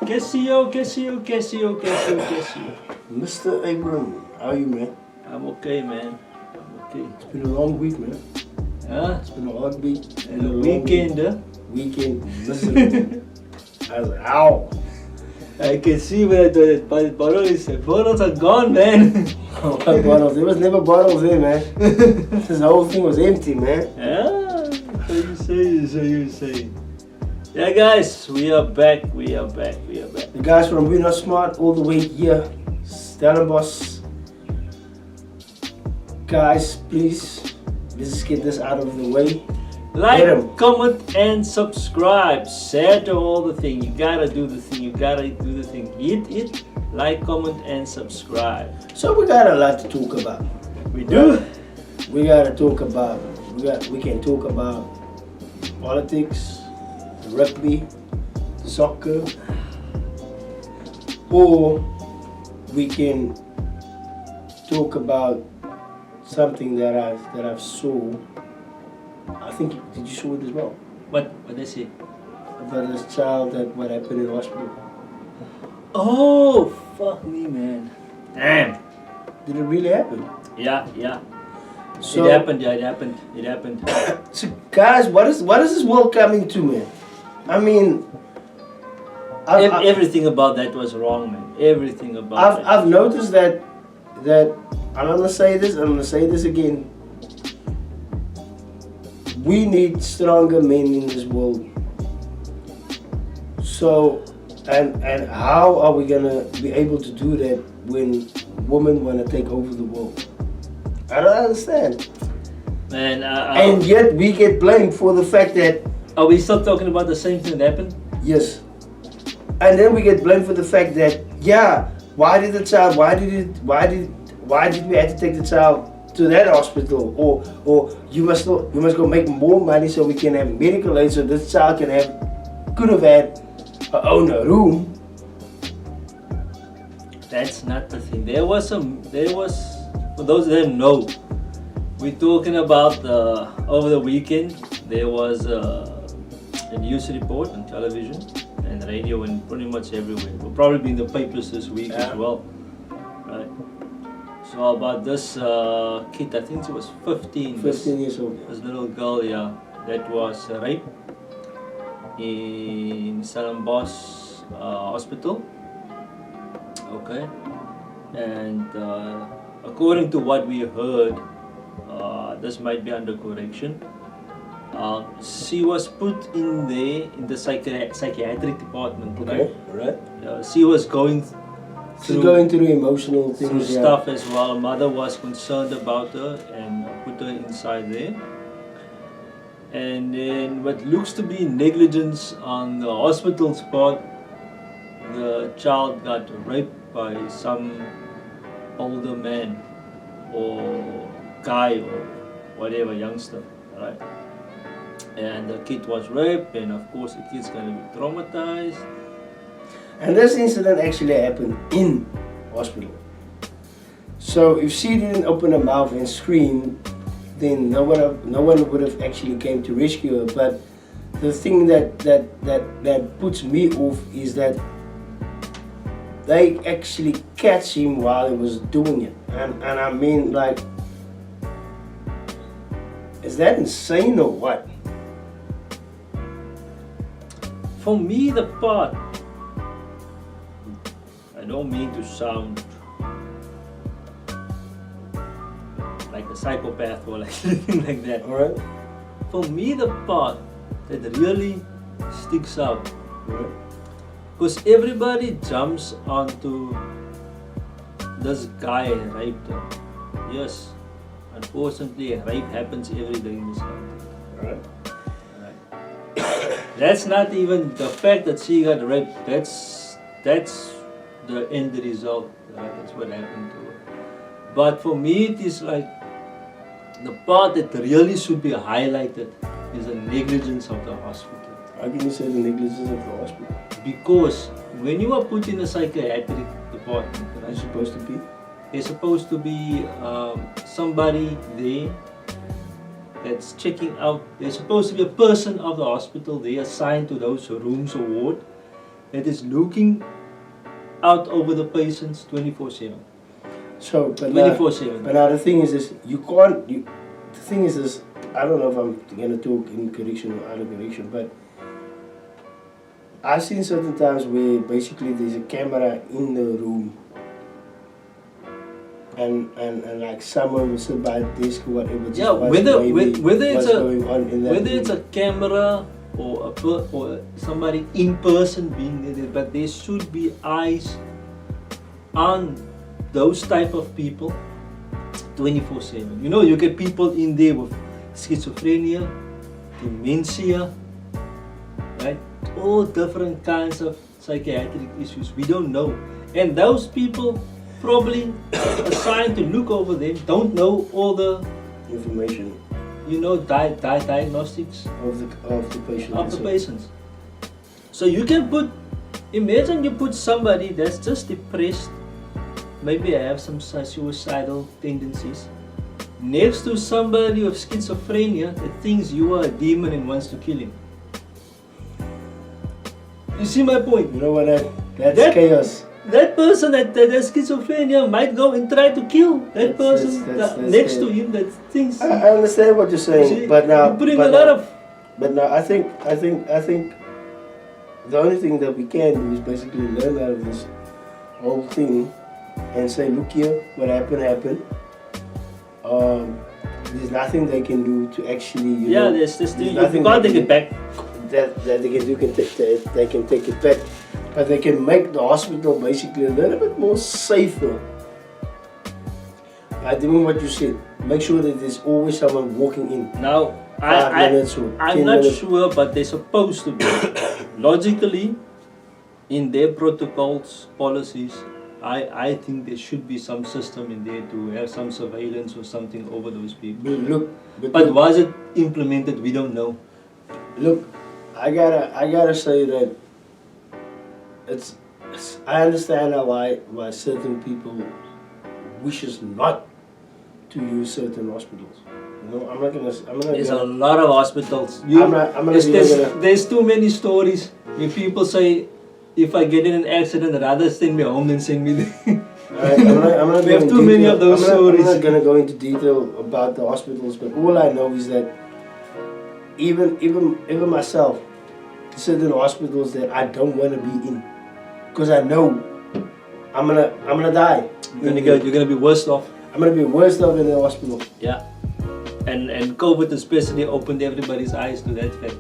Casio, Casio, Casio, Casio, Casio. Mr. Abram, how are you, man? I'm okay, man. I'm okay. It's been a long week, man. Huh? It's been a hard week. And the weekend, huh? Weekend, miserable. I was like, ow. I can see where the bottles are gone, man. Oh, my bottles. There was never bottles there, man. This whole thing was empty, man. Yeah, so you say. Yeah, guys, we are back. The guys from We Not Smart all the way here, Stellenbosch. Guys, please, let's get this out of the way. Like, comment, and subscribe. Share to all the thing. You gotta do the thing. Hit it. Like, comment, and subscribe. So we got a lot to talk about. We do. We gotta talk about. We can talk about politics, rugby, soccer, or we can talk about something that I've saw. I think, did you saw it as well? What they say? About this child that what happened in hospital. Oh, fuck me, man. Damn. Did it really happen? Yeah. So, It happened. So guys, what is this world coming to, man? I mean, Everything about that was wrong, man. Everything about that. I've noticed that I'm gonna say this again. We need stronger men in this world. So, and how are we gonna be able to do that when women wanna take over the world? I don't understand. Man, And yet we get blamed for the fact that are we still talking about the same thing that happened? yes, and then we get blamed for the fact that why did we have to take the child to that hospital, or you must go make more money so we can have medical aid so this child could have had her own room. That's not the thing. There was, for those that don't know, we're talking about over the weekend, there was a news report on television and radio and pretty much everywhere. It will probably be in the papers this week as well. Right? So about this kid, I think she was 15. 15 years old. This little girl, that was raped in Stellenbosch hospital. Okay, and according to what we heard, this might be under correction. She was put in there in the psychiatric department. Okay, alright. She was going She's going through emotional through things. stuff as well. Her mother was concerned about her and put her inside there. And then what looks to be negligence on the hospital's part, the child got raped by some older man or guy or whatever, youngster, right? And the kid was raped, and of course the kid's gonna be traumatized. And this incident actually happened in hospital. So if she didn't open her mouth and scream, then no one would have actually came to rescue her. But the thing that puts me off is that they actually catch him while he was doing it. And I mean, like, is that insane or what? For me, the part, I don't mean to sound like a psychopath or like anything like that. Alright? For me, the part that really sticks out, because everybody jumps onto this guy raped her. Yes, unfortunately, rape happens every day in this country. Alright. That's not even the fact that she got raped. That's the end result. Right? That's what happened to her. But for me, it is like the part that really should be highlighted is the negligence of the hospital. How can you say the negligence of the hospital? Because when you are put in a psychiatric department, right, It's supposed to be? there's supposed to be somebody there that's checking out. There's supposed to be a person of the hospital there assigned to those rooms or ward that is looking out over the patients 24/7. So, but now, 24/7. but now the thing is this, you can't, the thing is this, I don't know if I'm going to talk in correction or out of correction, but I've seen certain times where basically there's a camera in the room and like someone will sit by a desk or whatever. Just Yeah, watch whether maybe whether it's what's a going on in that whether room. it's a camera or or somebody in person being there, but there should be eyes on those type of people 24/7. You know, you get people in there with schizophrenia, dementia, right? All different kinds of psychiatric issues. We don't know, and those people probably assigned to look over them don't know all the Information diagnostics of the patient. of the patients. So you can imagine you put somebody that's just depressed, maybe have some suicidal tendencies, next to somebody with schizophrenia that thinks you are a demon and wants to kill him. You see my point? You know what? That's chaos. That person that has schizophrenia might go and try to kill that person That's next to scary. him that thinks. I understand what you're saying, See, but now, you're putting but a now- lot of. But now I think the only thing that we can do is basically learn out of this whole thing and say, look here, what happened. There's nothing they can do to actually, There's this thing. You nothing can't they take it back. that they can do. They can take it back, but they can make the hospital basically a little bit more safer. By doing what you said, make sure that there's always someone walking in. Now, 5 minutes or 10 I'm not minutes. sure, but they're supposed to be. Logically, in their protocols, policies, I think there should be some system in there to have some surveillance or something over those people. But was it implemented? We don't know. Look, I gotta say that I understand why certain people wishes not to use certain hospitals. I'm not There's a gonna. lot of hospitals. I'm not gonna. There's too many stories where people say, if I get in an accident, rather send me home than send me there. Alright, I'm not We have going too many of those stories. I'm not gonna go into detail about the hospitals, but all I know is that even myself, certain hospitals that I don't want to be in, because I know I'm gonna die. You're gonna be worse off. I'm gonna be worse off in the hospital. Yeah, and COVID especially opened everybody's eyes to that fact.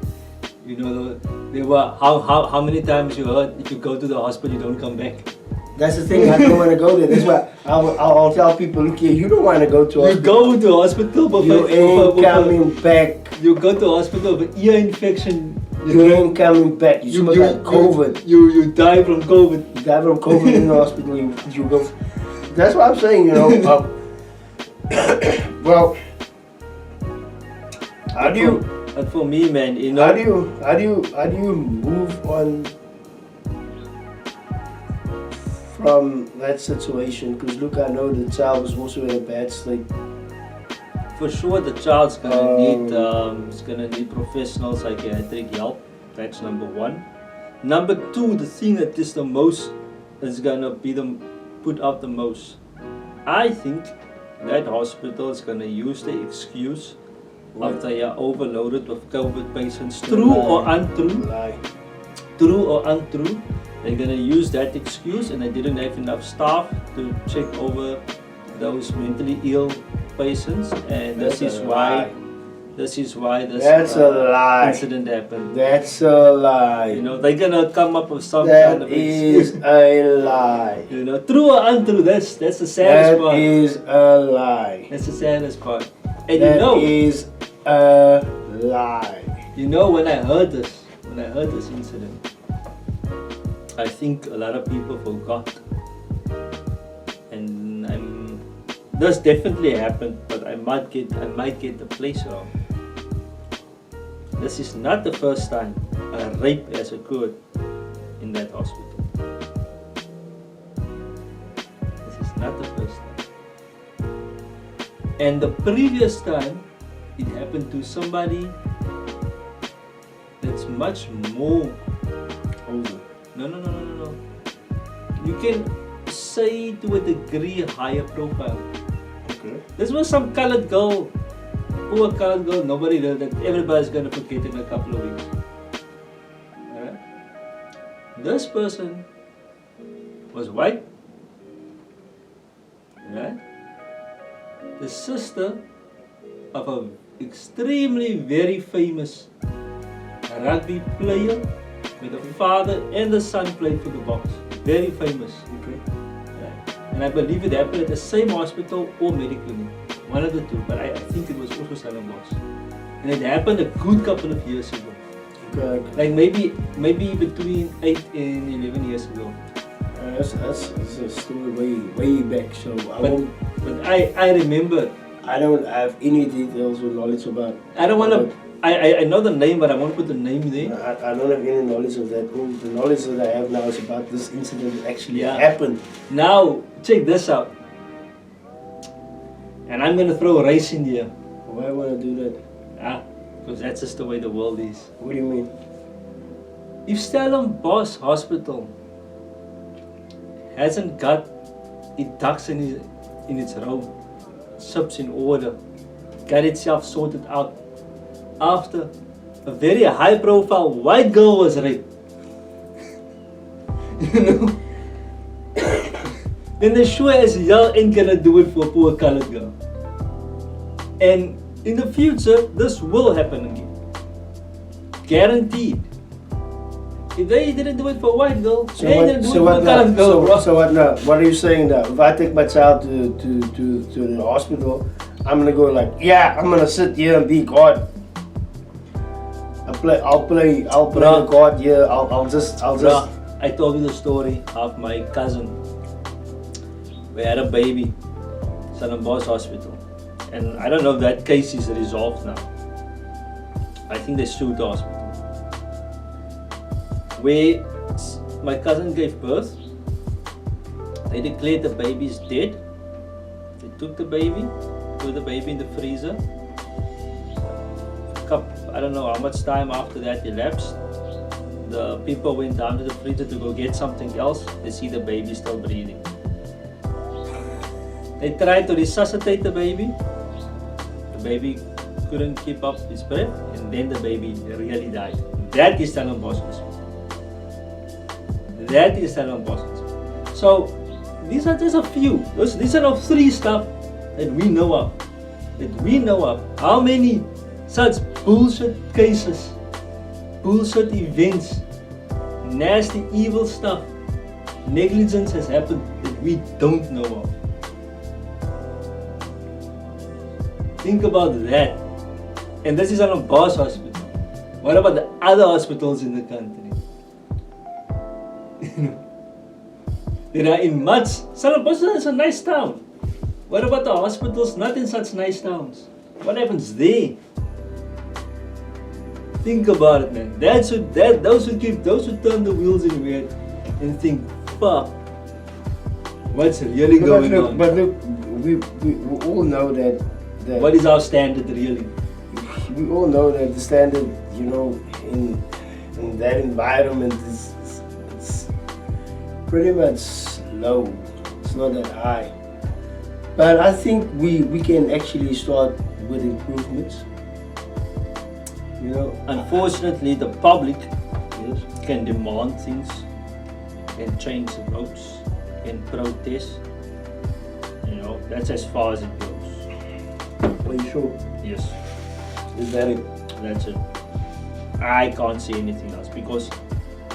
There were how many times you heard if you go to the hospital you don't come back. That's the thing. I don't want to go there. That's why I'll tell people, look here, you don't want to go to You hospital. go to hospital, but You ain't coming back. You go to hospital with ear infection. You ain't coming back. You smell like COVID. You die from COVID. You die from COVID in the hospital. You go. That's what I'm saying. Well, how do you? But for me, man, How do you move on from that situation? Because look, I know the child was also in a bad state. For sure, the child's gonna need professional psychiatric help. That's number one. Number two, the thing that is the most is gonna be put out the most. I think that hospital is gonna use the excuse of they are overloaded with COVID patients, true or untrue. Lie. True or untrue, they're gonna use that excuse, and they didn't have enough staff to check over those mentally ill patients, and this is why this That's a lie. incident happened. That's a lie. They're gonna come up with some kind That of is excuse. a lie. True or untrue, that's the saddest That part. is a lie. That's the saddest part. And That is a lie. when I heard this incident, I think a lot of people forgot. And this definitely happened, but I might get the place wrong. This is not the first time a rape has occurred in that hospital. This is not the first time. And the previous time, it happened to somebody that's much more No, no, no, no, no, no. You can say to a degree higher profile. Okay. This was some colored girl, poor colored girl, nobody did that. Everybody's gonna forget in a couple of weeks. Alright? This person was white. Right? The sister of a extremely very famous rugby player where the father and the son played for the Boks. Very famous. Okay. Right? And I believe it happened at the same hospital or medical clinic. One of the two, but I think it was also Stellenbosch. And it happened a good couple of years ago. Okay. Like maybe between 8 and 11 years ago. That's a story way back. So But I remember. I don't have any details or knowledge about. I don't want to. I know the name, but I won't put the name there. I don't have any knowledge of that. All the knowledge that I have now is about this incident that actually Yeah. happened. Now check this out. And I'm gonna throw a race in here. Why would I do that? Because that's just the way the world is. What do you mean? If Stellenbosch Hospital hasn't got its ducks in its row, ships in order, got itself sorted out after a very high profile white girl was raped, you know, then they sure as hell ain't gonna do it for a poor colored girl. And in the future, this will happen again. Guaranteed. If they didn't do it for a white girl, they ain't gonna do it for a colored girl, bro. So what now? What are you saying now? If I take my child to the hospital, I'm gonna go like, yeah, I'm gonna sit here and be God. I'll play the God here. I'll just. Bruh, I told you the story of my cousin. We had a baby, Stellenbosch Hospital, and I don't know if that case is resolved now. I think they sued the hospital. Where my cousin gave birth, they declared the baby is dead. They took the baby, put the baby in the freezer. I don't know how much time after that elapsed. The people went down to the freezer to go get something else. They see the baby still breathing. They tried to resuscitate the baby. The baby couldn't keep up his breath, and then the baby really died. That is Stellenbosch Hospital. That is Stellenbosch Hospital. So these are just a few. These are the three stuff that we know of. How many such bullshit cases, bullshit events, nasty evil stuff, negligence has happened that we don't know of. Think about that. And this is on a Bosch hospital. What about the other hospitals in the country? There are in much. Stellenbosch is a nice town. What about the hospitals not in such nice towns? What happens there? Think about it, man. Those who turn the wheels in your head and think, fuck, what's really going on? But look, we all know that. What is our standard really? We all know that the standard, in that environment is pretty much low. It's not that high. But I think we can actually start with improvements. Unfortunately, the public can demand things, can change the roads, can protest. That's as far as it goes. Are you sure? Yes. Is that it? That's it. I can't see anything else because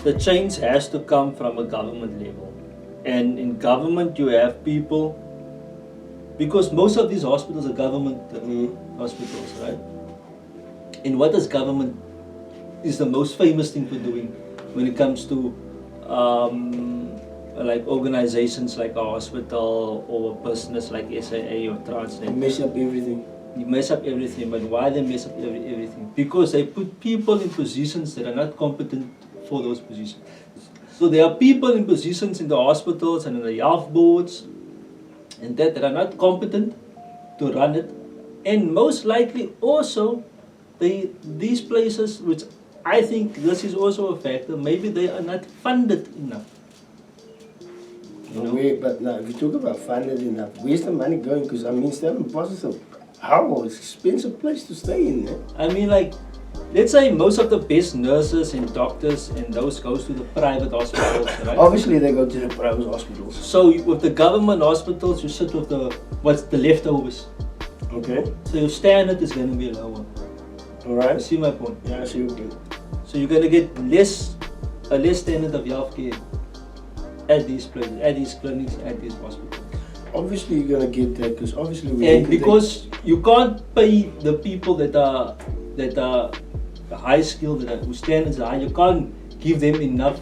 the change has to come from a government level. And in government you have people, because most of these hospitals are government hospitals, right? And what is government is the most famous thing for doing when it comes to like organizations like a hospital or a business like SAA or Transnet. You mess up everything. You mess up everything, but why they mess up everything? Because they put people in positions that are not competent for those positions. So there are people in positions in the hospitals and in the health boards and that are not competent to run it. And most likely also these places which I think this is also a factor. Maybe they are not funded enough. You know? But now, if you talk about funded enough, where's the money going? Because I mean, Stellenbosch is a expensive place to stay in. Eh? I mean, like, let's say most of the best nurses and doctors and those goes to the private hospitals, right? Obviously, they go to the private hospitals. So with the government hospitals, you sit with what's the leftovers. Okay. So your standard is going to be lower. All right. You see my point? Yeah, I see your point. So you're going to get a less standard of healthcare at these places, at these clinics, at these hospitals. Obviously, you're gonna get that because obviously because you can't pay the people that are high skilled, whose standards are high. You can't give them enough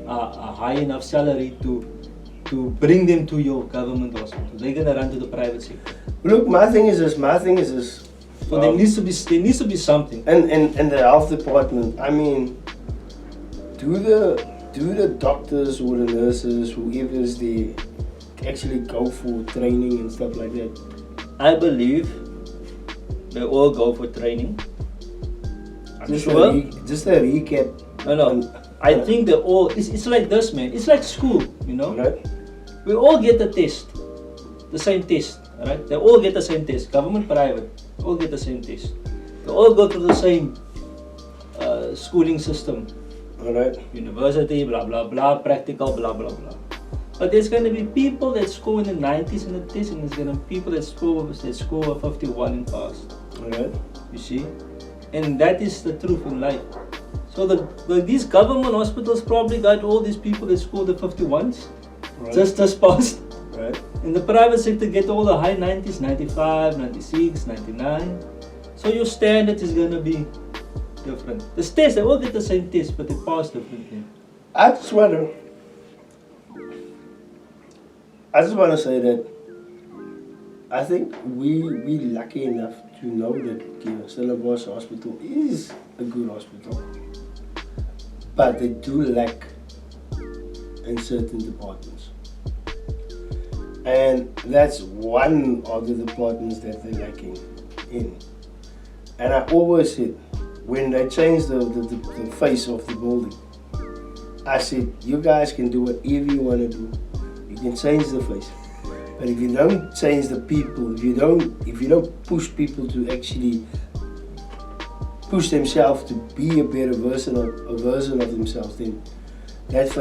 a high enough salary to bring them to your government hospital. They're gonna run to the private sector. Look, my thing is this. So there needs to be something. And the health department. I mean, do the doctors or the nurses, whoever is there, actually go for training and stuff like that? I believe they all go for training. Just a recap. No. I think they all. It's like this, man. It's like school, you know. Right. We all get the same test, right? They all get the same test. Government, private, all get the same test. They all go through the same schooling system. All right. University, blah blah blah, practical, blah blah blah. But there's going to be people that score in the 90s in the test, and there's going to be people that score a 51 and pass. All right. You see, and that is the truth in life. So these government hospitals probably got all these people that scored the 51s, right, just passed. Right. In the private sector, get all the high 90s, 95, 96, 99. So your standard is going to be different. The test, they all get the same test, but they pass differently. I just want to say that I think we lucky enough to know that Stellenbosch Hospital is a good hospital, but they do lack in certain departments, and that's one of the departments that they're lacking in. And I always said, when they changed the face of the building, I said, you guys can do whatever you want to do. You can change the face, but if you don't change the people, if you don't push people to actually push themselves to be a better version of themselves, then that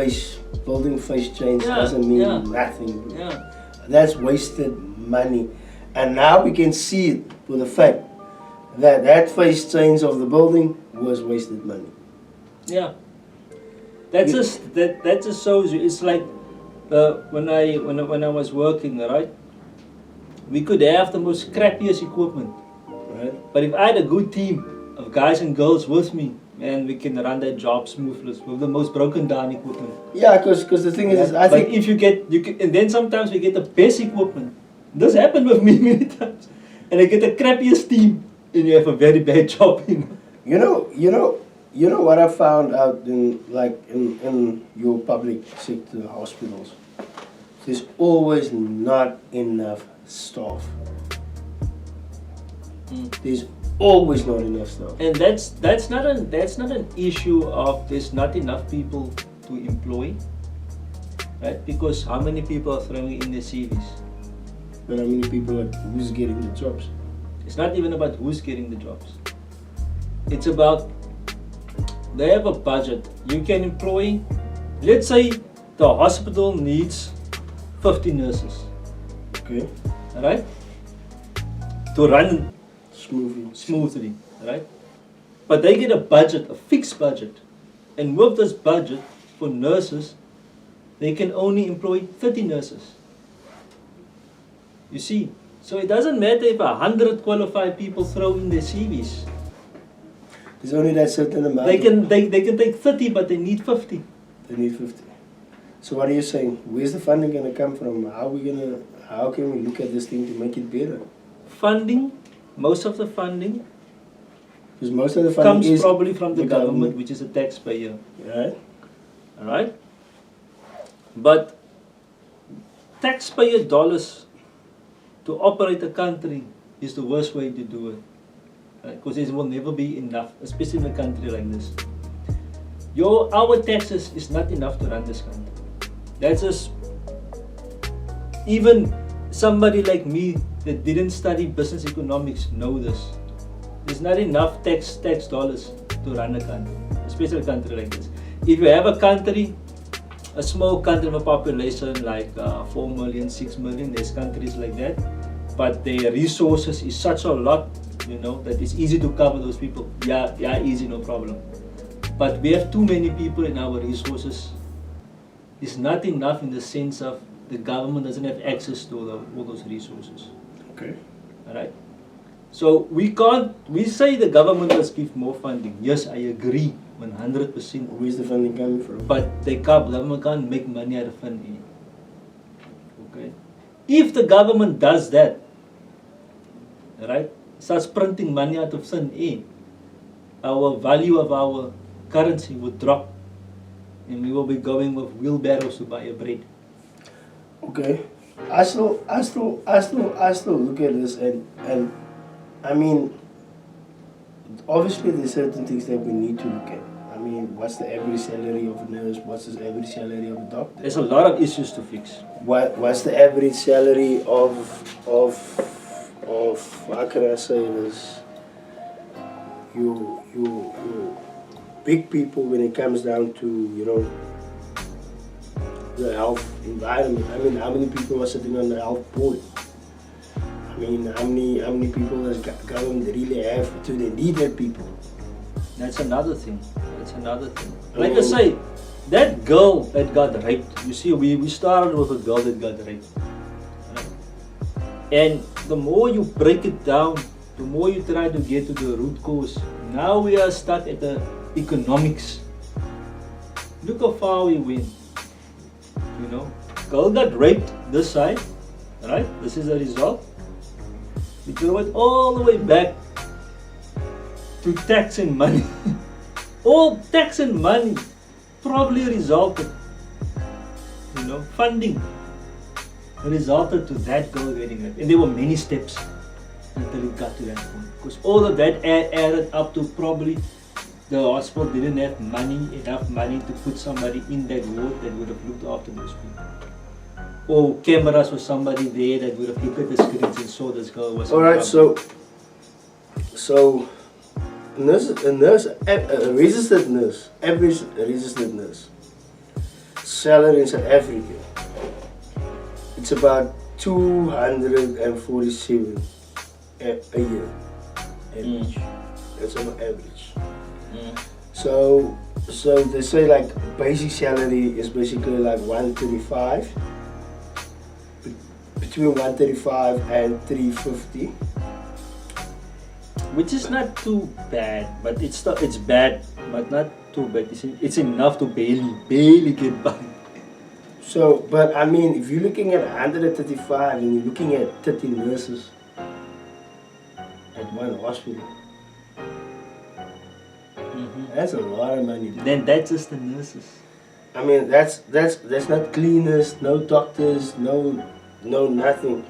building face change doesn't mean nothing. Yeah. That's wasted money, and now we can see it for the fact that face change of the building was wasted money. Yeah. That just shows you. It's like when I was working, right? We could have the most crappiest equipment, Right. but if I had a good team of guys and girls with me, man, we can run that job smoothly with the most broken down equipment. Yeah, because the thing is, I think if you and then sometimes we get the best equipment. This happened with me many times, and I get the crappiest team, and you have a very bad job. You know what I found out in your public sector hospitals. There's always not enough staff. There's always not enough staff. And that's not an issue of there's not enough people to employ, right? Because how many people are throwing in their CVs? But how many people who's getting the jobs? It's not even about who's getting the jobs. It's about they have a budget. You can employ, let's say the hospital needs 50 nurses, Okay. right? To run Smoothly. right? But they get a budget, a fixed budget. And with this budget for nurses, they can only employ 30 nurses. You see? So it doesn't matter if 100 qualified people throw in their CVs. There's only that certain amount. They can take 30, but they need 50. They need 50. So what are you saying? Where's the funding going to come from? How can we look at this thing to make it better? Funding, most of the funding Because most of the funding comes is probably from the government, which is a taxpayer. Right? Alright? But taxpayer dollars to operate a country is the worst way to do it. Because there will never be enough, especially in a country like this. Our taxes is not enough to run this country. That's just, even somebody like me that didn't study business economics know this. There's not enough tax dollars to run a country, especially a country like this. If you have a country, a small country of a population like 4 million, 6 million, there's countries like that, but their resources is such a lot, that it's easy to cover those people. Yeah, easy, no problem. But we have too many people in our resources. It's not enough in the sense of the government doesn't have access to all those resources. Okay. Alright? So we say the government must give more funding. Yes, I agree 100%. Where's the funding coming from? But the government can't make money out of funding. Okay? If the government does that, right, starts printing money out of thin air, our value of our currency would drop, and we will be going with wheelbarrows to buy a bread. Okay. I still look at this and I mean, obviously there's certain things that we need to look at. I mean, what's the average salary of a nurse? What's the average salary of a doctor? There's a lot of issues to fix. What's the average salary of how can I say this? You big people when it comes down to the health environment. I mean, how many people are sitting on the health board? I mean, how many people does government really have to they need that people? That's another thing. Like I say, that girl that got raped, you see, we started with a girl that got raped. Right? And the more you break it down, the more you try to get to the root cause. Now we are stuck at the economics. Look how far we went. Girl got raped this side, right? This is the result. We throw it all the way back to tax and money. All tax and money probably resulted, funding resulted to that girl getting raped. And there were many steps until it got to that point. Because all of that added up to probably the hospital didn't have enough money to put somebody in that ward that would have looked after those people. Or cameras or somebody there that would have looked at the screens and saw this girl was. Alright, so a registered nurse, average registered nurse, salary in South Africa, it's about 247 a year, average. That's on average. So they say like basic salary is basically like 135, between 135 and 350. Which is not too bad, but it's bad, but not too bad. It's enough to barely get by. So, but I mean, if you're looking at 135 and you're looking at 30 nurses at one hospital, that's a lot of money. Then that's just the nurses. I mean, that's not cleaners, no doctors, no nothing.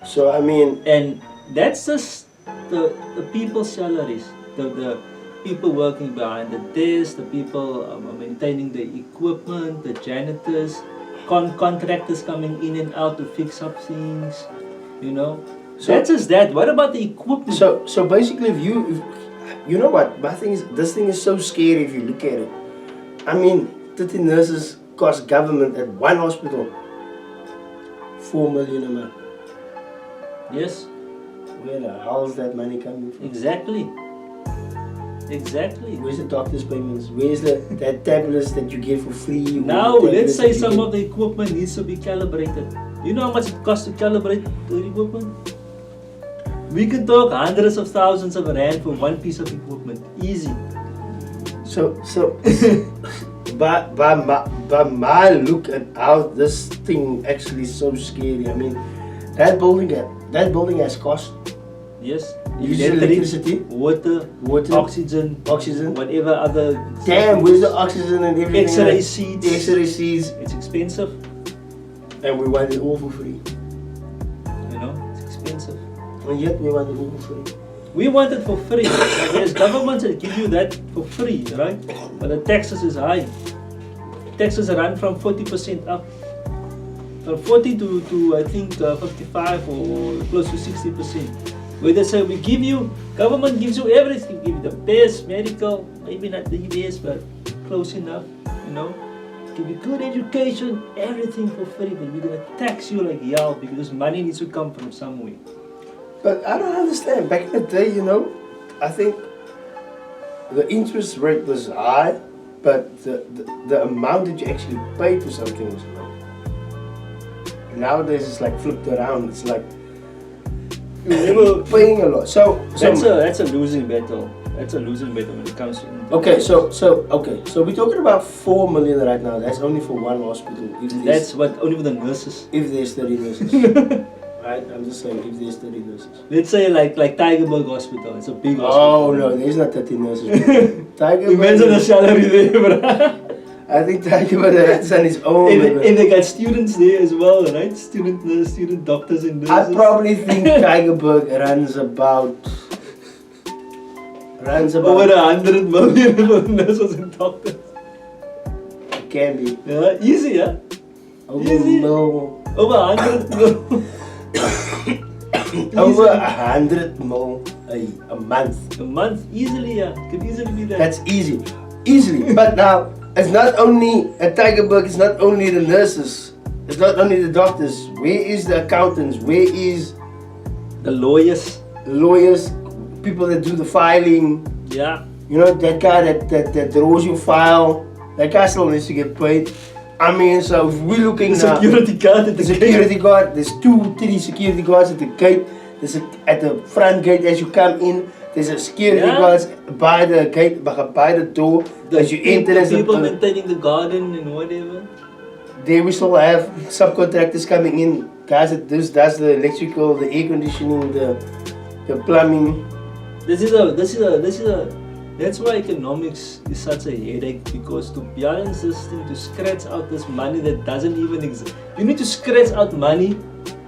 So I mean, and that's just the people's salaries, the people working behind the desk, the people maintaining the equipment, the janitors, contractors coming in and out to fix up things, So that's just that. What about the equipment? So basically, if you know what, my thing is, this thing is so scary if you look at it. I mean, 30 nurses cost government at one hospital 4 million a month. Yes. Where the hell is that money coming from? Exactly. Where's the doctor's payments? Where's that tablets that you give for free? Now, let's say some of the equipment needs to be calibrated. You know how much it costs to calibrate the equipment? We can talk hundreds of thousands of rand for one piece of equipment. Easy. So by my look at how this thing actually is so scary. I mean, that building has cost. Yes. Electricity, water, oxygen, whatever other. Damn, where's the oxygen and everything? X-ray seats. It's expensive. And we want it all for free. It's expensive. And yet we want it all for free. We want it for free. Like, there's governments that give you that for free, right? But the taxes is high. Taxes run from 40% up. From 40 to I think 55 or close to 60%. Where they say we give you, government gives you everything, give you the best medical, maybe not the best, but close enough, you know. Give you good education, everything for free, but we're gonna tax you like hell because money needs to come from somewhere. But I don't understand. Back in the day, you know, I think the interest rate was high, but the amount that you actually paid for something was low. Nowadays it's like flipped around. It's like you're paying a lot. So that's a losing battle. That's a losing battle when it comes to. Okay, so we're talking about 4 million right now. That's only for one hospital. That's what only for the nurses. If there's 30 nurses, right? I'm just saying if there's 30 nurses. Let's say like Tigerberg Hospital. It's a big hospital. Oh no, there's not 30 nurses. Depends on the salary there, bro. I think Tigerberg runs on his own. And they got students there as well, right? Student doctors and nurses. I probably think Tigerberg runs about over 100 million for nurses and doctors. It can be. Yeah, easy, yeah? Easy. No. Over 100 million. Over 100 mil a month. A month, easily, yeah. Could easily be that. That's easy. Easily. But now, it's not only at Tigerberg, it's not only the nurses, it's not only the doctors. Where is the accountants? Where is the lawyers? The lawyers, people that do the filing. Yeah. You know, that guy that draws your file, that guy still needs to get paid. I mean, so if we're looking now, security guard at the security guard, there's 2-3 security guards at the gate. There's at the front gate as you come in. There's a security guards by the gate, by the door as you enter. The people maintaining the garden and whatever. There we still have subcontractors coming in. Guys that does the electrical, the air conditioning, the plumbing. That's why economics is such a headache, because to balance this thing, to scratch out this money that doesn't even exist, you need to scratch out money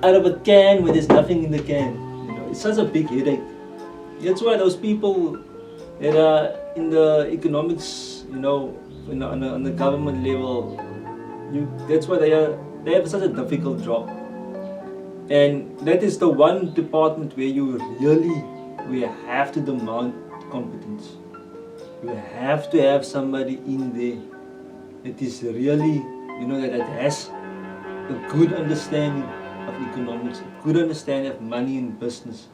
out of a can when there's nothing in the can. You know, it's such a big headache. That's why those people that are in the economics, you know, on the government level, that's why they have such a difficult job. And that is the one department where you have to demand competence. You have to have somebody in there that is really, that has a good understanding of economics, a good understanding of money and business.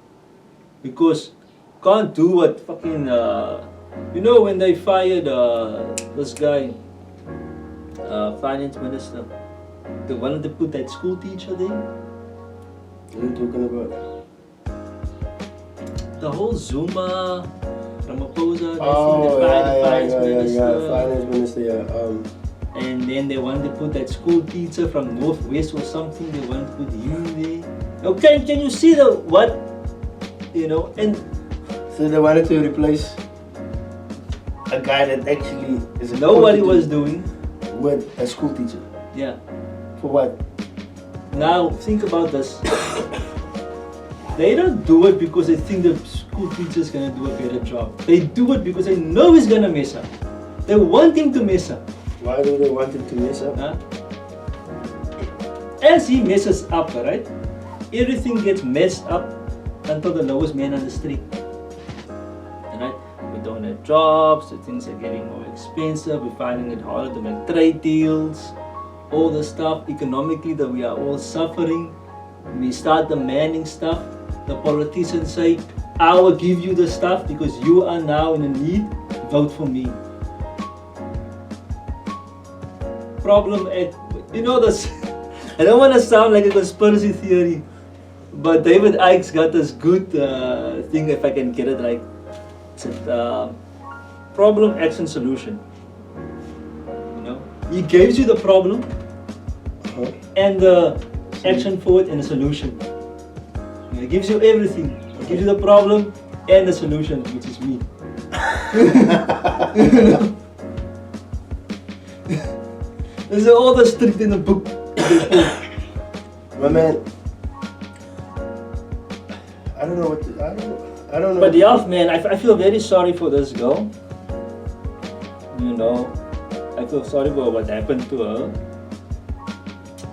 Because can't do what fucking, when they fired this guy, finance minister, the one that put that school teacher there. What are you talking about? The whole Zuma, Ramaphosa, finance minister, And then they wanted to put that school teacher from Northwest or something, they wanted to put him there. Okay, can you see and... So they wanted to replace a guy that actually is a nobody was doing with a school teacher. Yeah. For what? Now think about this. They don't do it because they think the school teacher is gonna do a better job. They do it because they know he's gonna mess up. They want him to mess up. Why do they want him to mess up? Huh? As he messes up, right? Everything gets messed up until the lowest man on the street. Right? We don't have jobs, the things are getting more expensive, we're finding it harder to make trade deals, all the stuff economically that we are all suffering. We start demanding stuff. The politicians say, I will give you the stuff because you are now in a need, vote for me. Problem at, this, I don't want to sound like a conspiracy theory, but David Icke's got this good thing, if I can get it right. It's a problem, action, solution. He gives you the problem and the action for it and the solution. He gives you everything. He gives you the problem and the solution, which is me. There's all the strict in the book. My man, I don't know I don't know. But yeah, man, I feel very sorry for this girl. You know, I feel sorry for what happened to her.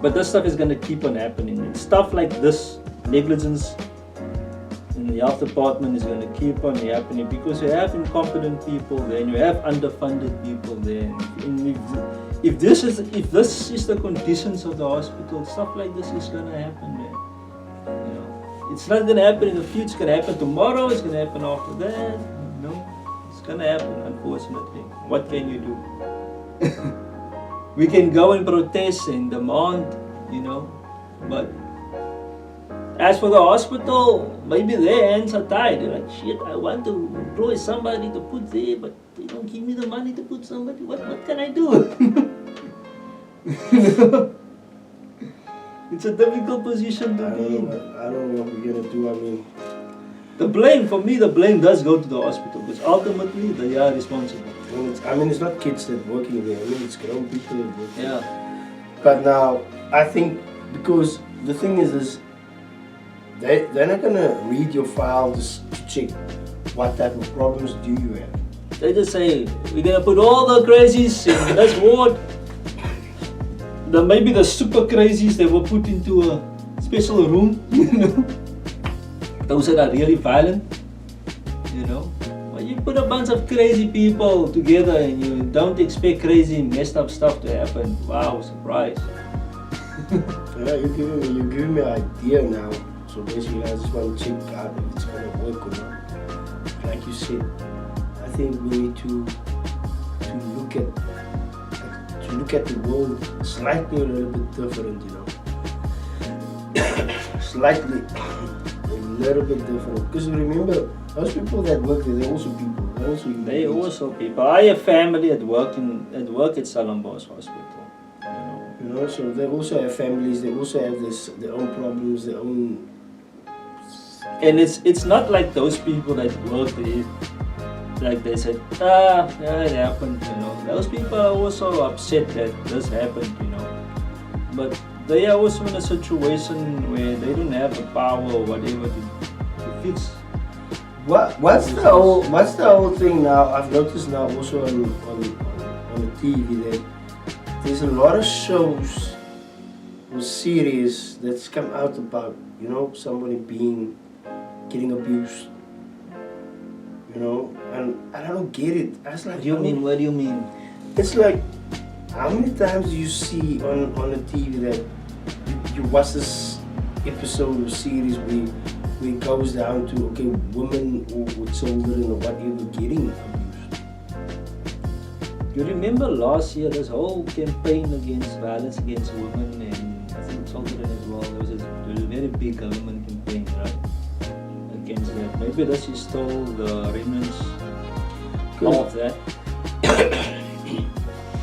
But this stuff is gonna keep on happening. And stuff like this, negligence in the health department is gonna keep on happening because you have incompetent people there and you have underfunded people there. And if this is the conditions of the hospital, stuff like this is gonna happen, man. You know, it's not gonna happen in the future. It's gonna happen tomorrow. It's gonna happen after that. You know, it's gonna happen. Unfortunately, what can you do? We can go and protest and demand, you know, but as for the hospital, maybe their hands are tied. They're like, shit, I want to employ somebody to put there, but they don't give me the money to put somebody. What can I do? It's a difficult position to be in. I don't know what we're gonna do. I mean, the blame does go to the hospital because ultimately they are responsible. I mean, it's not kids that working there. I mean, it's grown people that work there. Yeah. But now, I think because the thing is they're not gonna read your file just to check what type of problems do you have. They just say, we're gonna put all the crazies in this ward. Maybe the super crazies they were put into a special room, you know. Those that are really violent, you know. Well, you put a bunch of crazy people together and you don't expect crazy messed up stuff to happen. Wow, surprise. Yeah, you're giving me an idea now. So basically I just want to check out if it's gonna work or not. Like you said, I think we need to look at the world slightly a little bit different, you know. Slightly a little bit different. Because remember, those people that work there, they're also people. They're also people. I have family that work at Stellenbosch Hospital. You know, so they also have families. They also have their own problems, their own. And it's not like those people that work there, like they said, it happened, you know. Those people are also upset that this happened, you know. But they are also in a situation where they don't have the power or whatever to fix. What's the whole thing now? I've noticed now also on the TV that there's a lot of shows or series that's come out about, you know, somebody getting abused, you know, and I don't get it. I was like, What do you mean? It's like, how many times do you see on the TV that you watch this episode or series where it goes down to, okay, women or children or whatever getting abused? You remember last year this whole campaign against violence against women and I think children as well. There was a very big government campaign, right? Against that. Maybe this is still the remnants of that.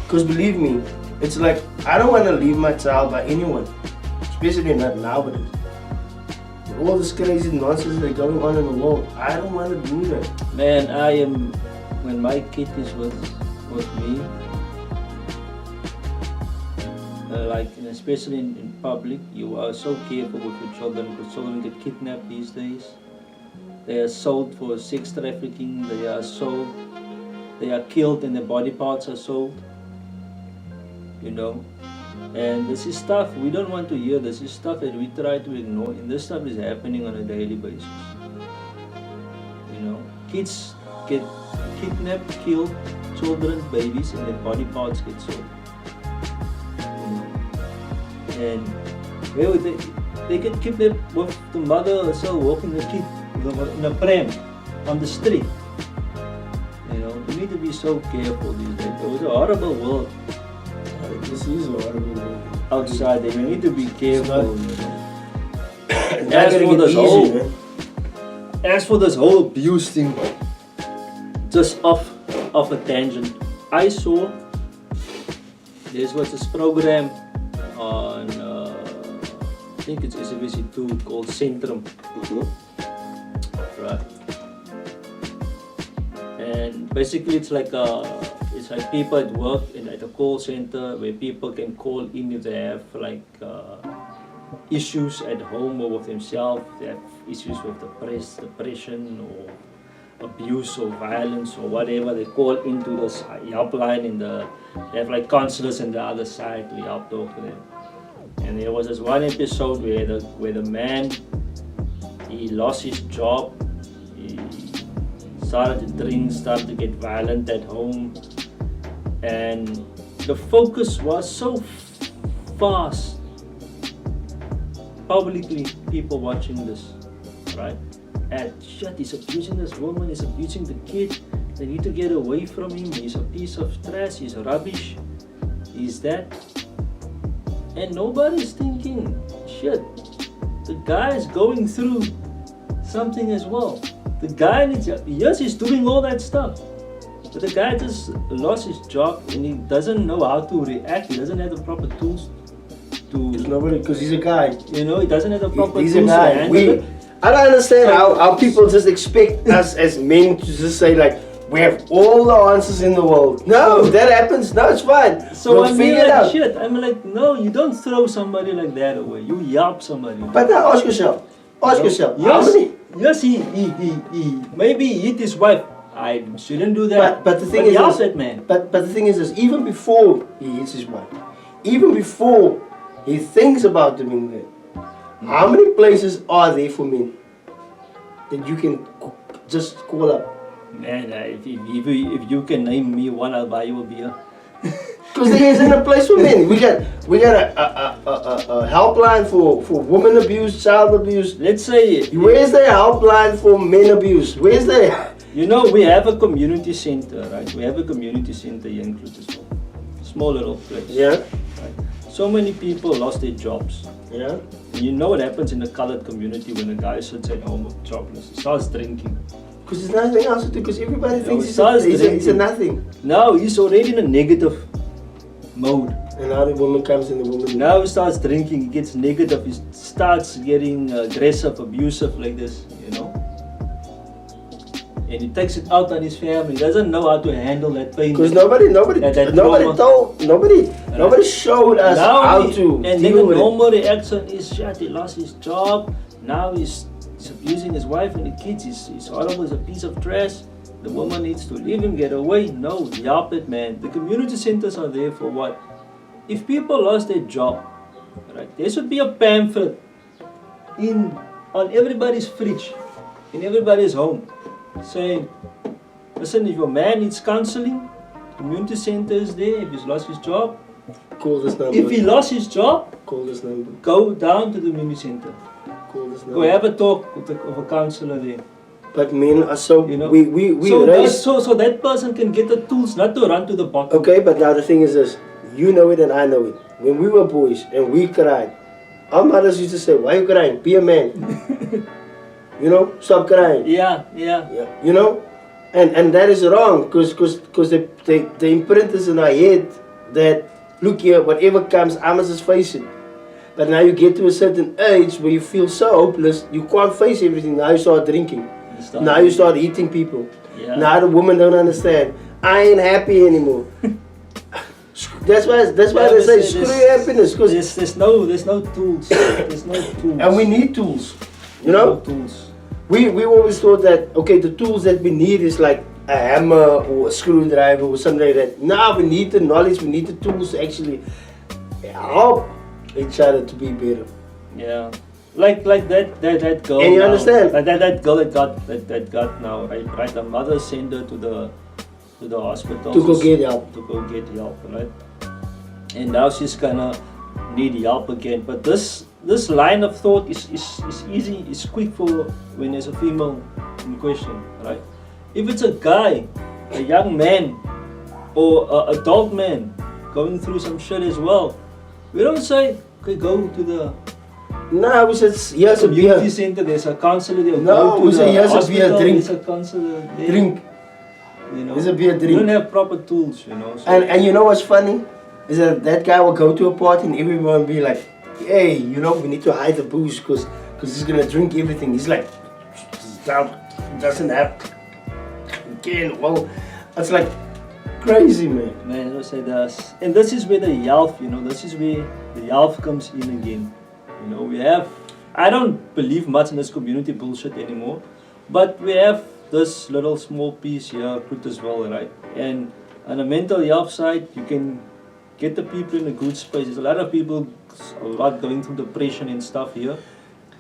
Because believe me, it's like, I don't want to leave my child by anyone, especially not nowadays. With all this crazy nonsense that's going on in the world, I don't want to do that. Man, when my kid is with me, like especially in public, you are so careful with your children because children get kidnapped these days. They are sold for sex trafficking. They are killed and their body parts are sold. You know, and this is stuff we don't want to hear. This is stuff that we try to ignore, and this stuff is happening on a daily basis. You know, kids get kidnapped, killed, children, babies, and their body parts get sold. You know, and they get kidnapped with the mother herself walking the kid in a pram on the street. You know, we need to be so careful these days. It was a horrible world. This is a horrible world. Outside there, you need to be careful. As for this whole abuse thing, just off a tangent, I saw there was this program on I think it's SABC 2 called Centrum. Right. And basically it's like people at work at a call center where people can call in if they have like issues at home or with themselves. They have issues with depression or abuse or violence or whatever. They call into this helpline they have like counselors on the other side to help talk to them. And there was this one episode where the man, he lost his job, he started to drink, started to get violent at home, and the focus was so fast. Publicly, people watching this, right? And shit, he's abusing this woman, he's abusing the kid, they need to get away from him, he's a piece of trash, he's rubbish, he's that. And nobody's thinking, shit, the guy is going through something as well. The guy needs, yes, he's doing all that stuff, but the guy just lost his job and he doesn't know how to react, he doesn't have the proper tools to... There's nobody, because he's a guy. You know, he doesn't have the proper He's tools a guy. to handle it. I don't understand how people just expect us as men to just say like, we have all the answers in the world. No, if that happens, no, it's fine. So we'll I'm figure it like, out. shit, I'm like, no, you don't throw somebody like that away. You help somebody. But now ask yourself, how Yes, many? yes, he maybe he hit his wife. I shouldn't do that. But the thing he is helped this, that man. But the thing is this, even before he hits his wife, even before he thinks about doing that, how many places are there for men that you can just call up? Man, if you can name me one, I'll buy you a beer. Because there isn't a place for men. We got a helpline for women abuse, child abuse. Let's say, Where's the helpline for men abuse? Where's the... you know, we have a community center, right? We have a community center here in Clutterville. Small little place. Yeah. Right? So many people lost their jobs. Yeah. And you know what happens in the colored community when a guy sits at home jobless? He starts drinking. Because there's nothing else to do, because everybody thinks he starts he's a drinking. nothing. Now he's already in a negative mode. And now the woman comes in, the woman... Now he starts drinking, he gets negative, he starts getting aggressive, abusive like this, you know. And he takes it out on his family. He doesn't know how to handle that pain. Because nobody showed us how to and then deal the with it. normal reaction is, shit, he lost his job. Now he's abusing his wife and the kids. He's horrible, he's a piece of trash. The woman needs to leave him, get away. No, help it, man. The community centers are there for what? If people lost their job, right, there should be a pamphlet on everybody's fridge, in everybody's home, saying, listen, if your man needs counseling, community center is there. If he's lost his job, Call this number. if he lost his job, Call this number. go down to the community center. Call this number. Go have a talk with a counselor there. But men are so... You know, we so, raise... so that person can get the tools not to run to the bottom. Okay, but now the thing is this. You know it and I know it. When we were boys and we cried, our mothers used to say, why are you crying? Be a man. You know, stop crying. Yeah. You know? And that is wrong, because they imprint this in our head that, look here, whatever comes, I must just face it. But now you get to a certain age where you feel so hopeless, you can't face everything. Now you start drinking. Now you start eating people. Yeah. Now the women don't understand. I ain't happy anymore. That's why they say screw your happiness. Cause there's no tools. There's no tools. And we need tools. You know? No tools. We always thought that, okay, the tools that we need is like a hammer or a screwdriver or something like that. Now we need the knowledge, we need the tools to actually help each other to be better. Yeah. Like that girl. And you now, understand? Like that girl that got now, right? The mother sent her to the hospital To go get help. To go get help, right? And now she's gonna need help again. But this line of thought is easy, is quick for when there's a female in question, right? If it's a guy, a young man, or an adult man going through some shit as well, we don't say, okay, go to the No, we said here's a community beer. center, there's a counselor there. No, go to we say the here's a beer, hospital, drink. There's a counselor there. Drink. You know, Here's a beer, we drink. don't have proper tools, you know. So And you know what's funny? Is that guy will go to a party and everyone will be like, hey, you know, we need to hide the booze because he's gonna drink everything. He's like, doesn't have again. Well, that's like crazy, man. Man, I say that. And this is where the health, you know, this is where the health comes in again. You know, we have. I don't believe much in this community bullshit anymore, but we have this little small piece here put as well, right? And on the mental health side, you can get the people in a good space. There's a lot of people, a lot going through depression and stuff here.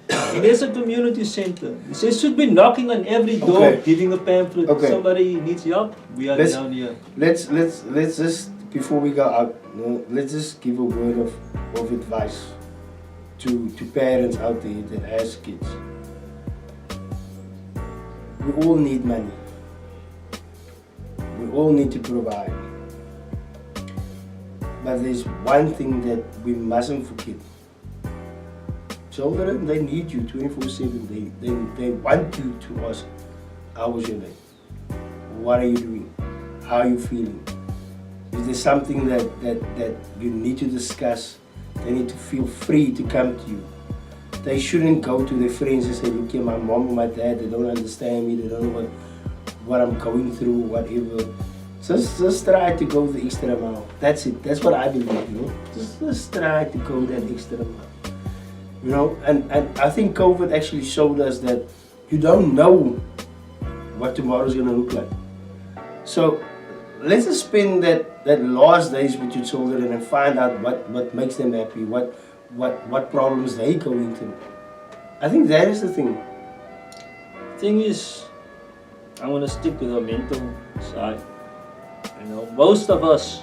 And there's a community center. It should be knocking on every door, Okay. giving a pamphlet. Okay. Somebody needs help. We are Let's- down here. Let's just, before we go out, let's just give a word of advice to parents out there that has kids. We all need money. We all need to provide. But there's one thing that we mustn't forget. Children, they need you 24/7. They want you to ask, how was your day? What are you doing? How are you feeling? Is there something that you need to discuss? They need to feel free to come to you. They shouldn't go to their friends and say, look here, my mom or my dad, they don't understand me, they don't know what I'm going through, whatever. Just try to go the extra mile. That's it. That's what I believe, you know. Just try to go that extra mile. You know, and I think COVID actually showed us that you don't know what tomorrow's gonna look like. So let's just spend that last days with your children and find out what makes them happy, what problems they going through. I think that is the thing. Thing is, I'm gonna stick to the mental side. You know, most of us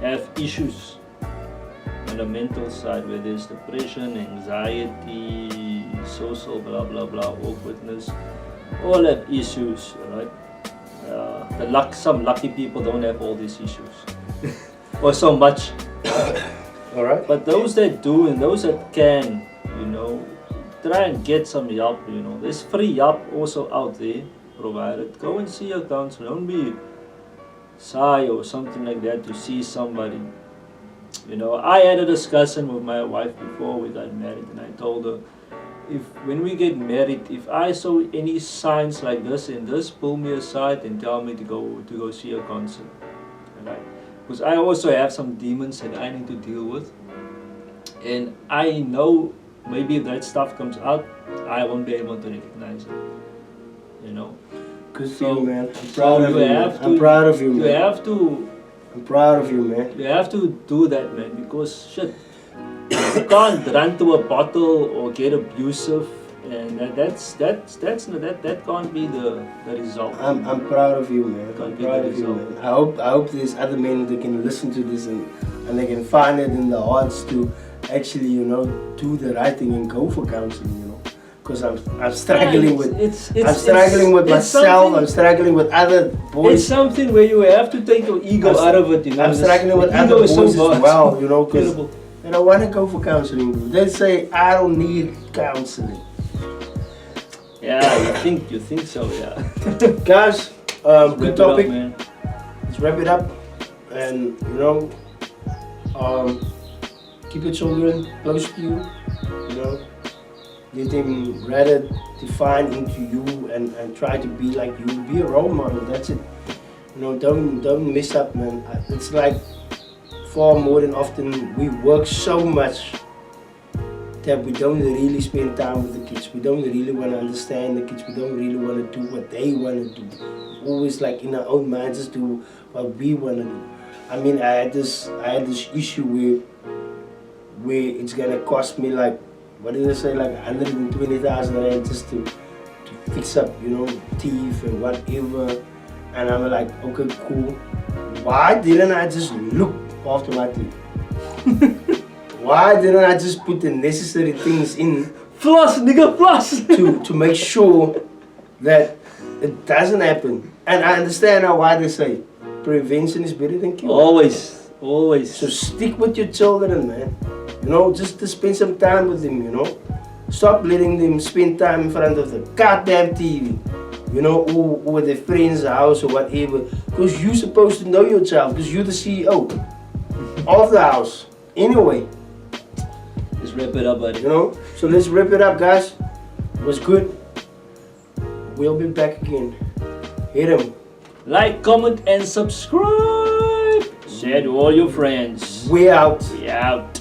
have issues on the mental side, whether it's depression, anxiety, social blah blah blah, awkwardness, all have issues, right? Some lucky people don't have all these issues, or so much. All right. But those that do and those that can, you know, try and get some help. You know, there's free help also out there provided. Go and see a counselor. Don't be shy or something like that to see somebody. You know, I had a discussion with my wife before we got married, and I told her, when we get married, if I saw any signs like this and this, pull me aside and tell me to go see a counselor. Right? Because I also have some demons that I need to deal with, and I know maybe if that stuff comes out, I won't be able to recognize it. You know. Good for So- you, man. I'm so proud of you you. have Man. to- I'm proud of you, You man. have to. I'm proud of you, man. You have to do that, man, because shit, you can't run to a bottle or get abusive, and that can't be the result. I'm proud of you, man. I'm Can't be proud the of you, result. man. I hope there's other men that can listen to this and they can find it in their hearts to actually, you know, do the right thing and go for counseling, you know. Because I'm struggling with I'm struggling with myself. I'm struggling with other It's boys. something where you have to take your ego I'm out of it, you know. I'm struggling with The other ego is so boys as much. well, you know, because Terrible. they don't want to go for counseling. Bro. They say I don't need counseling. Yeah, you think so, yeah. Guys, Wrap it good up, topic. man. Let's wrap it up, and you know, keep your children close to you. You know, let them rather define into you and try to be like you. Be a role model. That's it. You know, don't mess up, man. It's like far more than often we work so much that we don't really spend time with the kids. We don't really want to understand the kids. We don't really want to do what they want to do. Always like in our own minds, just do what we want to do. I mean, I had this issue where it's gonna cost me like, what did I say, like 120,000 rand just to fix up, you know, teeth and whatever. And I'm like, okay, cool. Why didn't I just look after my teeth? Why didn't I just put the necessary things in Floss, nigga, floss! to make sure that it doesn't happen? And I understand now why they say prevention is better than cure. Always. So stick with your children, man. You know, just to spend some time with them, you know. Stop letting them spend time in front of the goddamn TV. You know, or with their friend's house or whatever. Because you're supposed to know your child, because you're the CEO of the house. Anyway. Let's wrap it up, buddy. You know, so let's wrap it up, guys. It was good. We'll be back again. Hit 'em. Like, comment, and subscribe. Share to all your friends. We out. We out.